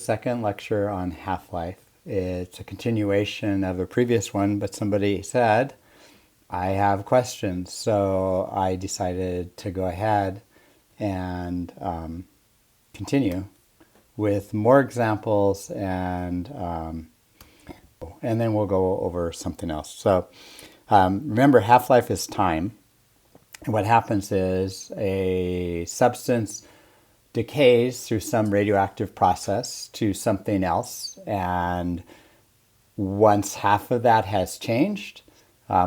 Second lecture on half-life. It's a continuation of a previous one, but somebody said, I have questions. So I decided to go ahead and continue with more examples and then we'll go over something else. So remember, half-life is time. And what happens is a substance decays through some radioactive process to something else. And once half of that has changed,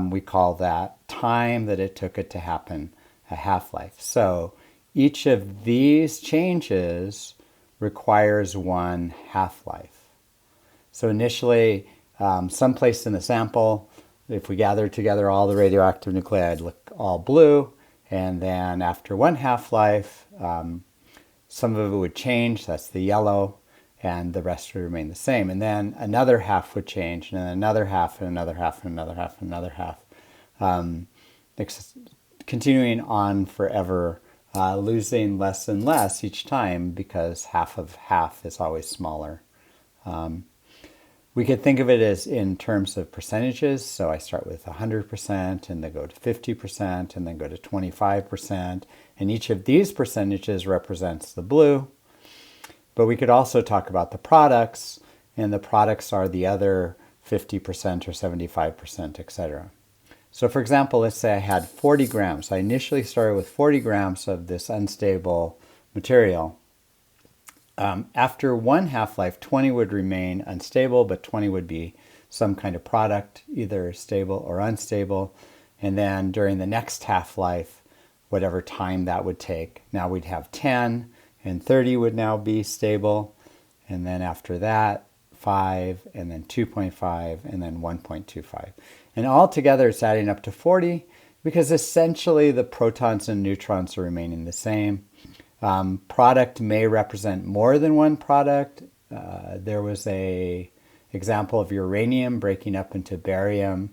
we call that time that it took it to happen a half-life. So each of these changes requires one half-life. So initially, someplace in the sample, if we gathered together all the radioactive nuclei, it'd look all blue. And then after one half-life, some of it would change, that's the yellow, and the rest would remain the same. And then another half would change, and then another half, and another half, and another half, and another half. Continuing on forever, losing less and less each time because half of half is always smaller. We could think of it as in terms of percentages. So I start with 100% and then go to 50% and then go to 25%. And each of these percentages represents the blue. But we could also talk about the products, and the products are the other 50% or 75%, etc. So for example, let's say I had 40 grams. I initially started with 40 grams of this unstable material. After one half-life, 20 would remain unstable, but 20 would be some kind of product, either stable or unstable. And then during the next half-life, whatever time that would take, now we'd have 10, and 30 would now be stable. And then after that, 5, and then 2.5, and then 1.25. And altogether, it's adding up to 40, because essentially the protons and neutrons are remaining the same. Product may represent more than one product. There was an example of uranium breaking up into barium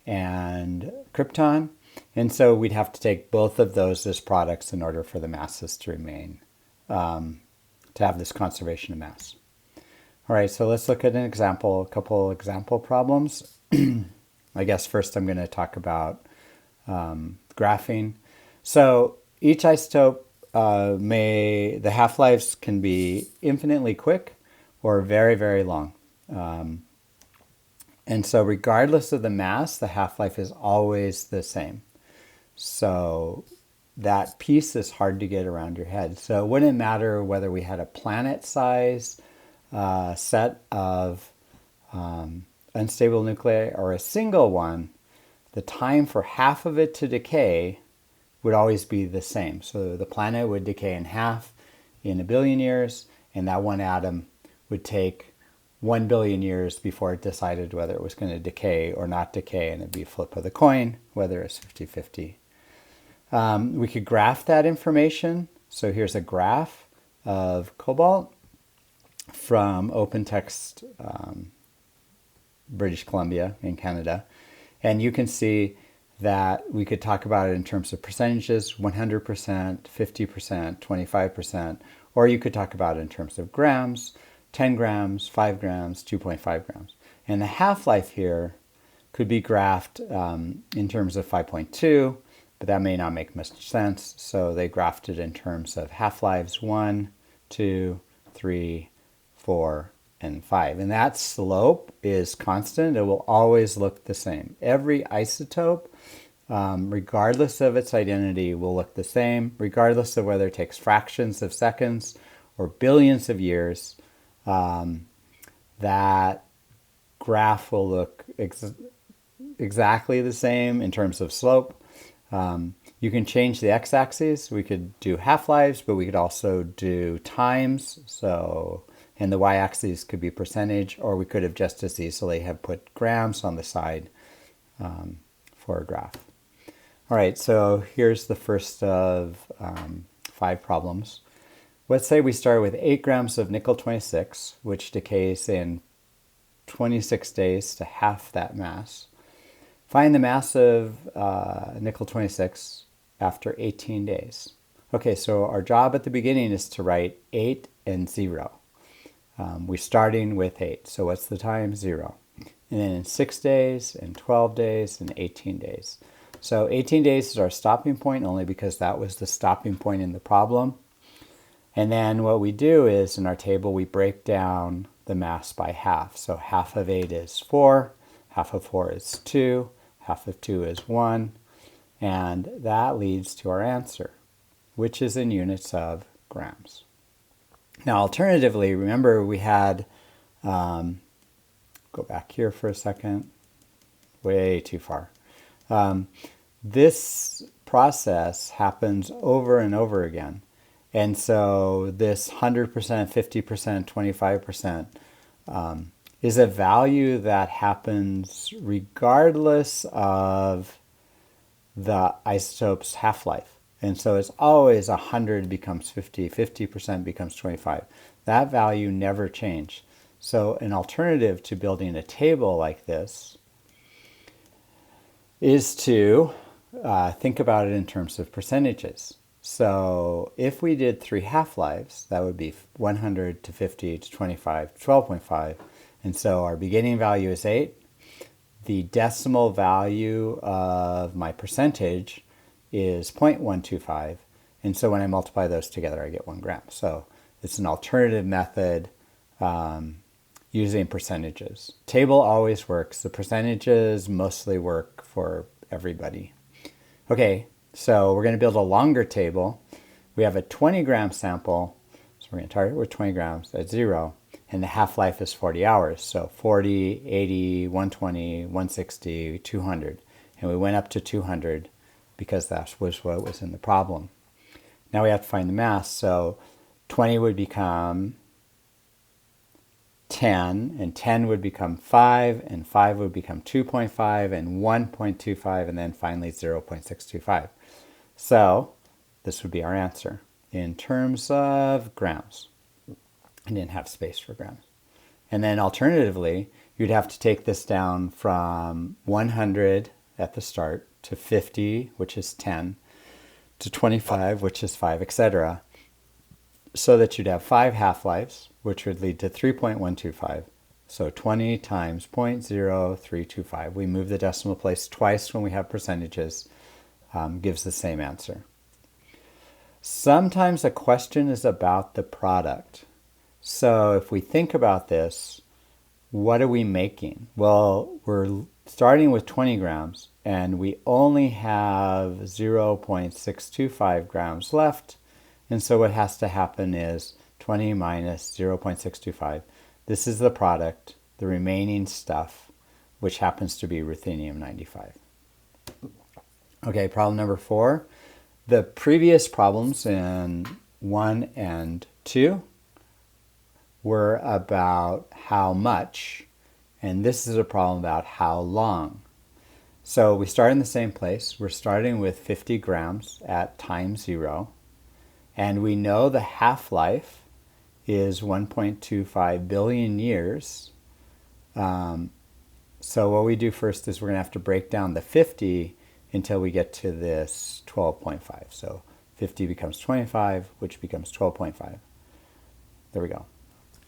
and krypton. And so we'd have to take both of those as products in order for the masses to remain, to have this conservation of mass. All right, so let's look at a couple example problems. I guess first I'm going to talk about graphing. So each isotope the half-lives can be infinitely quick or very, very long. And so regardless of the mass, the half-life is always the same. So that piece is hard to get around your head. So it wouldn't matter whether we had a planet-size set of unstable nuclei or a single one, the time for half of it to decay would always be the same. So the planet would decay in half in 1 billion years, and that one atom would take 1 billion years before it decided whether it was going to decay or not decay, and it'd be a flip of the coin, whether it's 50-50. We could graph that information. So here's a graph of cobalt from OpenText, British Columbia in Canada. And you can see that we could talk about it in terms of percentages, 100%, 50%, 25%, or you could talk about it in terms of grams, 10 grams, 5 grams, 2.5 grams. And the half-life here could be graphed in terms of 5.2, but that may not make much sense. So they graphed it in terms of half-lives 1, 2, 3, 4, and 5. And that slope is constant. It will always look the same. Every isotope, regardless of its identity, will look the same, regardless of whether it takes fractions of seconds or billions of years. That graph will look exactly the same in terms of slope. You can change the x-axis. We could do half-lives, but we could also do times. And the y-axis could be percentage, or we could have just as easily have put grams on the side for a graph. All right, so here's the first of 5 problems. Let's say we start with 8 grams of nickel-26, which decays in 26 days to half that mass. Find the mass of nickel-26 after 18 days. Okay, so our job at the beginning is to write 8 and 0. We're starting with 8. So what's the time? 0. And then in 6 days, in 12 days, and 18 days. So 18 days is our stopping point only because that was the stopping point in the problem. And then what we do is in our table, we break down the mass by half. So half of 8 is 4, half of 4 is 2, half of 2 is 1. And that leads to our answer, which is in units of grams. Now, alternatively, remember we had, go back here for a second, way too far. This process happens over and over again. And so this 100%, 50%, 25% is a value that happens regardless of the isotope's half-life. And so it's always 100 becomes 50, 50% becomes 25. That value never changed. So an alternative to building a table like this is to think about it in terms of percentages. So if we did 3 half-lives, that would be 100 to 50 to 25 to 12.5. And so our beginning value is 8. The decimal value of my percentage is 0.125. And so when I multiply those together, I get 1 gram. So it's an alternative method using percentages. Table always works. The percentages mostly work for everybody. Okay, so we're going to build a longer table. We have a 20-gram sample. So we're going to target with 20 grams at 0. And the half-life is 40 hours. So 40, 80, 120, 160, 200. And we went up to 200 because that was what was in the problem. Now we have to find the mass. So 20 would become 10, and 10 would become 5, and 5 would become 2.5, and 1.25, and then finally 0.625. So this would be our answer in terms of grams. I didn't have space for grams. And then alternatively, you'd have to take this down from 100 at the start to 50, which is 10, to 25, which is 5, etc., so that you'd have 5 half-lives, which would lead to 3.125. So 20 times 0.0325. We move the decimal place twice when we have percentages, gives the same answer. Sometimes a question is about the product. So if we think about this, what are we making? Well, we're starting with 20 grams, and we only have 0.625 grams left. And so what has to happen is 20 minus 0.625. This is the product, the remaining stuff, which happens to be ruthenium-95. Okay, problem number 4. The previous problems in 1 and 2 were about how much, and this is a problem about how long. So we start in the same place. We're starting with 50 grams at time 0, and we know the half-life is 1.25 billion years. So what we do first is we're going to have to break down the 50 until we get to this 12.5. So 50 becomes 25, which becomes 12.5. There we go.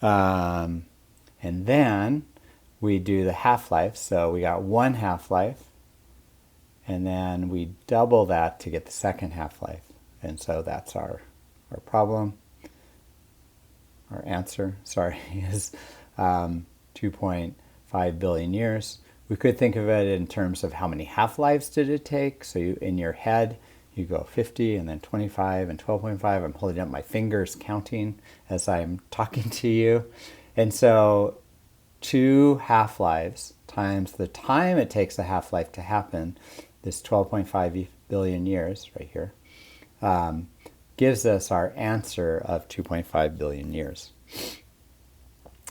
And then we do the half-life. So we got 1 half-life, and then we double that to get the second half-life. And so that's our problem. Our answer, is 2.5 billion years. We could think of it in terms of how many half-lives did it take. So in your head, you go 50 and then 25 and 12.5. I'm holding up my fingers counting as I'm talking to you. And so 2 half-lives times the time it takes a half-life to happen, this 12.5 billion years right here, gives us our answer of 2.5 billion years.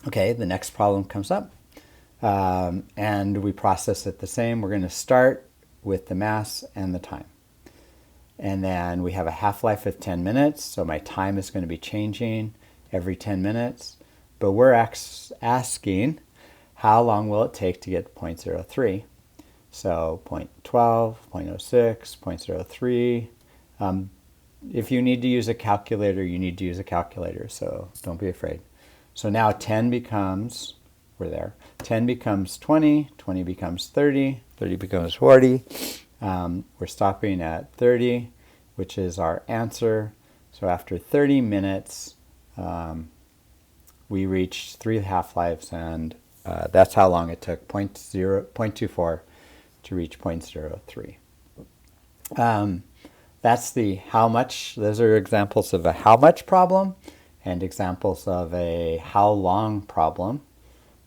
Okay, the next problem comes up, and we process it the same. We're going to start with the mass and the time. And then we have a half-life of 10 minutes, so my time is going to be changing every 10 minutes. But we're asking, how long will it take to get 0.03? So 0.12, 0.06, 0.03. If you need to use a calculator, you need to use a calculator, so don't be afraid. So now 10 becomes, we're there, 10 becomes 20, 20 becomes 30, 30 becomes 40. We're stopping at 30, which is our answer. So after 30 minutes, we reached 3 half-lives, and that's how long it took, 0.24 to reach 0.03. That's the how much. Those are examples of a how much problem and examples of a how long problem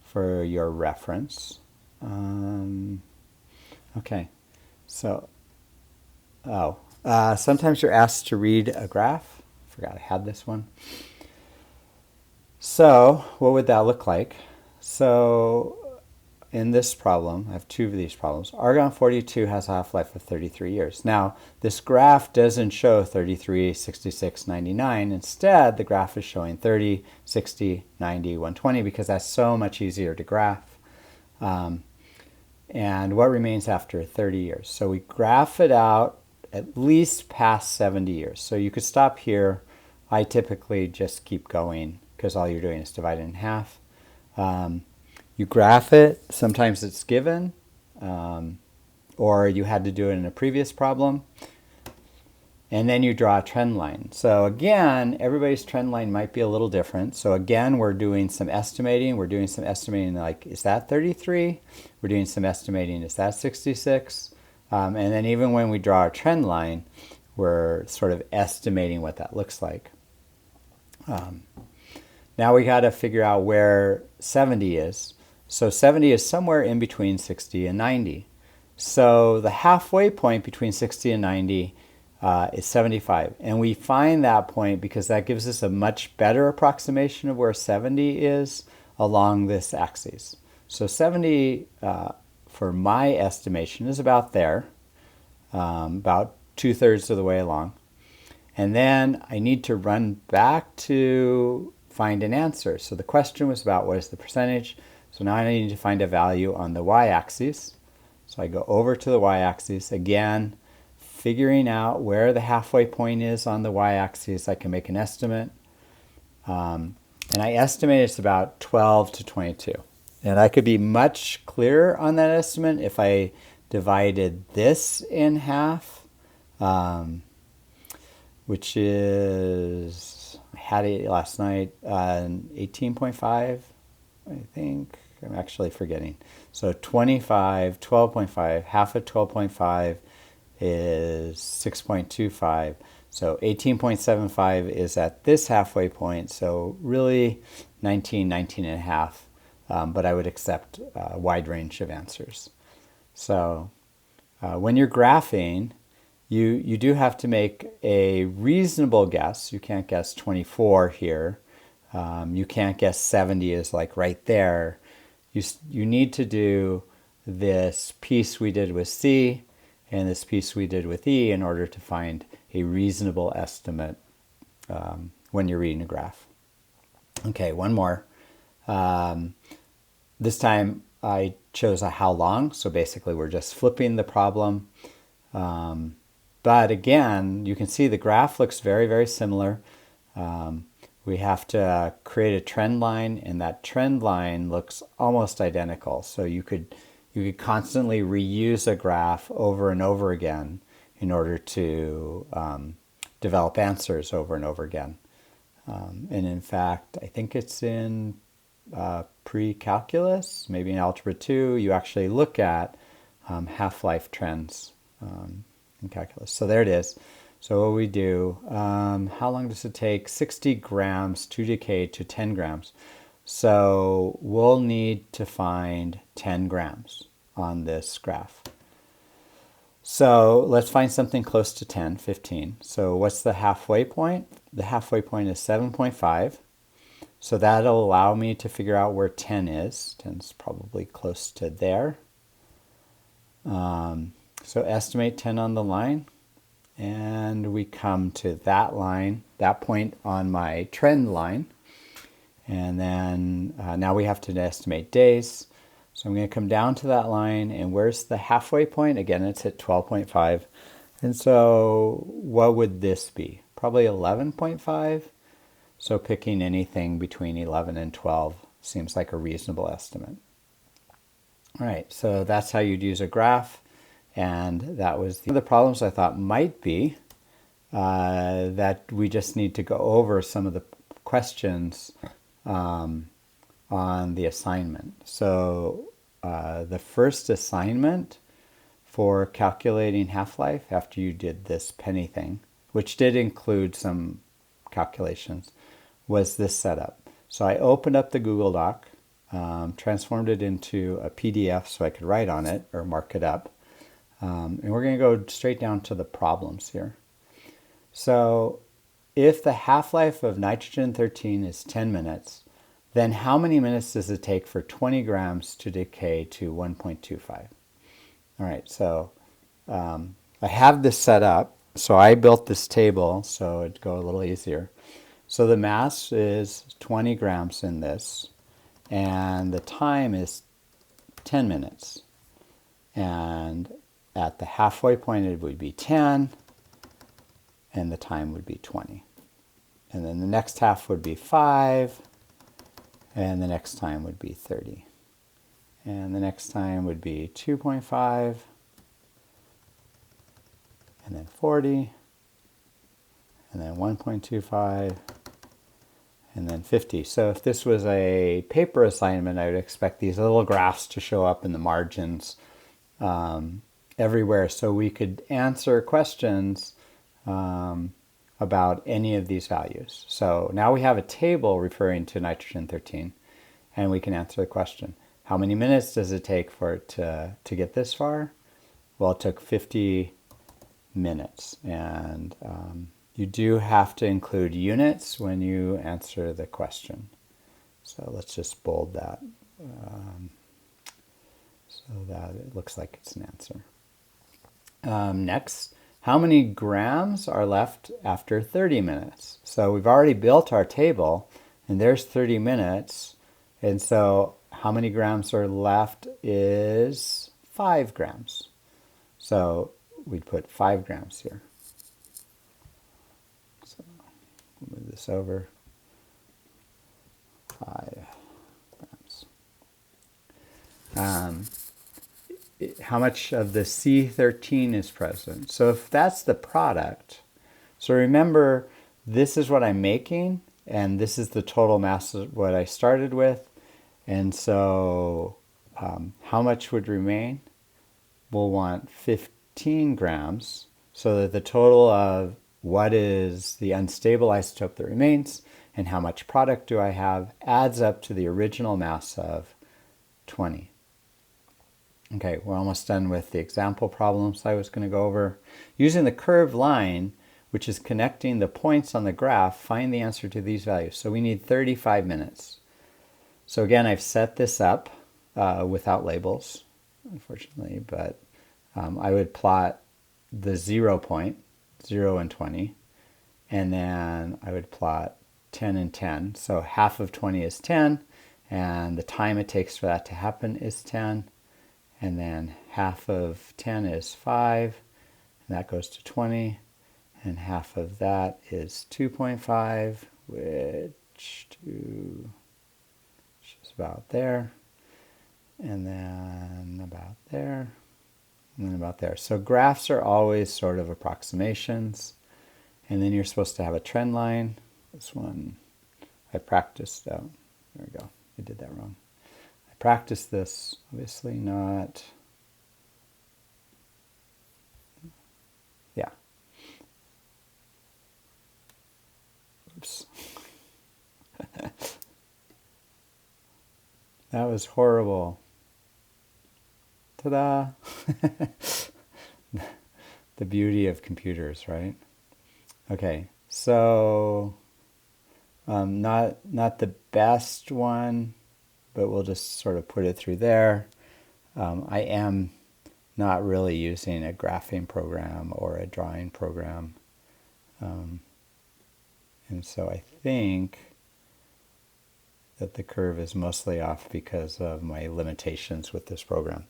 for your reference. Okay, so, sometimes you're asked to read a graph. Forgot I had this one. So what would that look like? So in this problem, I have two of these problems. Argon-42 has a half-life of 33 years. Now, this graph doesn't show 33, 66, 99. Instead, the graph is showing 30, 60, 90, 120 because that's so much easier to graph. And what remains after 30 years? So we graph it out at least past 70 years. So you could stop here. I typically just keep going because all you're doing is divide it in half. You graph it. Sometimes it's given, or you had to do it in a previous problem. And then you draw a trend line. So again, everybody's trend line might be a little different. So again, we're doing some estimating. We're doing some estimating like, is that 33? We're doing some estimating, is that 66? And then even when we draw a trend line, we're sort of estimating what that looks like. Now we got to figure out where 70 is. So 70 is somewhere in between 60 and 90. So the halfway point between 60 and 90 is 75. And we find that point because that gives us a much better approximation of where 70 is along this axis. So 70, for my estimation, is about there, about 2/3 of the way along. And then I need to run back to find an answer. So the question was about what is the percentage. So now I need to find a value on the y-axis. So I go over to the y-axis. Again, figuring out where the halfway point is on the y-axis, I can make an estimate. And I estimate it's about 12 to 22. And I could be much clearer on that estimate if I divided this in half, which is, I had it last night, 18.5, I think. I'm actually forgetting. So 25, 12.5, half of 12.5 is 6.25. So 18.75 is at this halfway point. So really 19 and a half. But I would accept a wide range of answers. So when you're graphing, you do have to make a reasonable guess. You can't guess 24 here. You can't guess 70 is like right there. You need to do this piece we did with C and this piece we did with E in order to find a reasonable estimate when you're reading a graph. Okay, one more. This time I chose a how long, so basically we're just flipping the problem. But again, you can see the graph looks very, very similar. We have to create a trend line, and that trend line looks almost identical. So you could constantly reuse a graph over and over again in order to develop answers over and over again. And in fact, I think it's in pre-calculus, maybe in Algebra 2, you actually look at half-life trends in calculus. So there it is. So what we do, how long does it take? 60 grams to decay to 10 grams. So we'll need to find 10 grams on this graph. So let's find something close to 10, 15. So what's the halfway point? The halfway point is 7.5. So that'll allow me to figure out where 10 is. 10 is probably close to there. So estimate 10 on the line. And we come to that line, that point on my trend line. And then now we have to estimate days. So I'm going to come down to that line. And where's the halfway point? Again, it's at 12.5. And so what would this be? Probably 11.5. So picking anything between 11 and 12 seems like a reasonable estimate. All right, so that's how you'd use a graph. And that was the other problems I thought might be that we just need to go over some of the questions on the assignment. So the first assignment for calculating half-life after you did this penny thing, which did include some calculations, was this setup. So I opened up the Google Doc, transformed it into a PDF so I could write on it or mark it up. And we're going to go straight down to the problems here. So if the half-life of nitrogen-13 is 10 minutes, then how many minutes does it take for 20 grams to decay to 1.25? All right, so I have this set up. So I built this table so it'd go a little easier. So the mass is 20 grams in this, and the time is 10 minutes. And at the halfway point, it would be 10, and the time would be 20. And then the next half would be 5, and the next time would be 30. And the next time would be 2.5, and then 40, and then 1.25, and then 50. So if this was a paper assignment, I would expect these little graphs to show up in the margins everywhere, so we could answer questions about any of these values. So now we have a table referring to nitrogen-13, and we can answer the question. How many minutes does it take for it to get this far? Well, it took 50 minutes. And you do have to include units when you answer the question. So let's just bold that so that it looks like it's an answer. Next, how many grams are left after 30 minutes? So we've already built our table, and there's 30 minutes. And so how many grams are left is 5 grams. So we'd put 5 grams here. So move this over. 5 grams. How much of the C13 is present? So if that's the product, so remember, this is what I'm making, and this is the total mass of what I started with. And so how much would remain? We'll want 15 grams, so that the total of what is the unstable isotope that remains and how much product do I have adds up to the original mass of 20. Okay, we're almost done with the example problems I was going to go over. Using the curved line, which is connecting the points on the graph, find the answer to these values. So we need 35 minutes. So again, I've set this up without labels, unfortunately, but I would plot the 0 point, 0 and 20, and then I would plot 10 and 10. So half of 20 is 10, and the time it takes for that to happen is 10. And then half of 10 is 5, and that goes to 20. And half of that is 2.5, which is about there. And then about there. And then about there. So graphs are always sort of approximations. And then you're supposed to have a trend line. This one I practiced out. There we go. I did that wrong. Practice this, obviously not. Yeah. Oops. That was horrible. Ta-da! The beauty of computers, right? Okay, so not the best one, but we'll just sort of put it through there. I am not really using a graphing program or a drawing program. And so I think that the curve is mostly off because of my limitations with this program.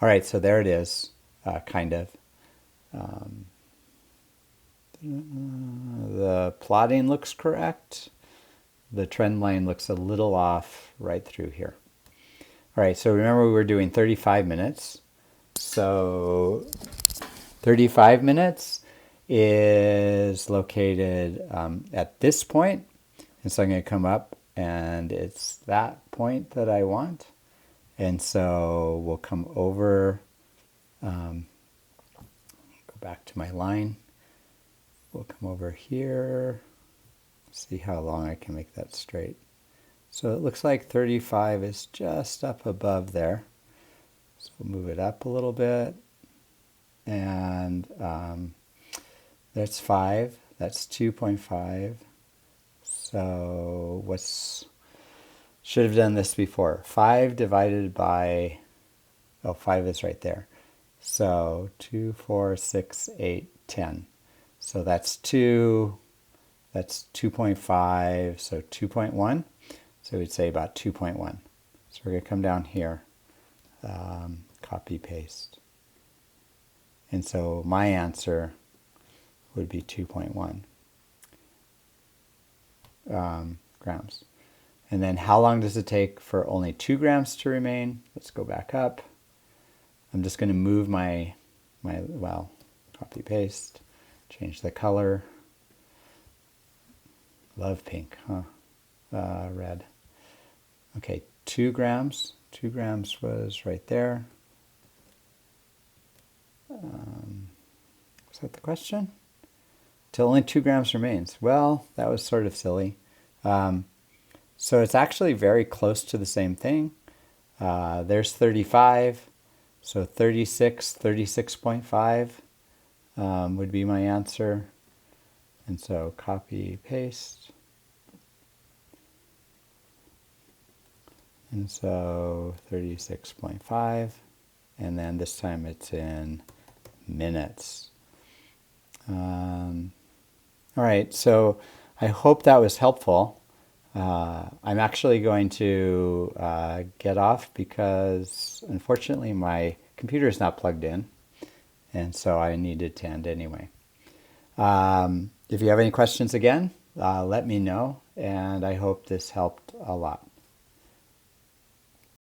All right, so there it is, kind of. The plotting looks correct. the trend line looks a little off right through here. All right, so remember we were doing 35 minutes. So 35 minutes is located at this point. And so I'm going to come up and it's that point that I want. And so we'll come over, go back to my line. We'll come over here, see how long I can make that straight. So it looks like 35 is just up above there. So we'll move it up a little bit. And that's 5, that's 2.5. So should have done this before. 5 divided by, 5 is right there. So 2, 4, 6, 8, 10. So that's 2, that's 2.5, so 2.1. So we'd say about 2.1. So we're going to come down here, copy, paste. And so my answer would be 2.1 grams. And then how long does it take for only 2 grams to remain? Let's go back up. I'm just going to move my copy, paste, change the color. Love pink, huh? Red. Okay, 2 grams. 2 grams was right there. Was that the question? Till only 2 grams remains. Well, that was sort of silly. So it's actually very close to the same thing. There's 35. So 36, 36.5 would be my answer. And so copy, paste. And so 36.5. And then this time it's in minutes. All right, so I hope that was helpful. I'm actually going to get off because unfortunately my computer is not plugged in, and so I needed to end anyway. If you have any questions again, let me know, and I hope this helped a lot.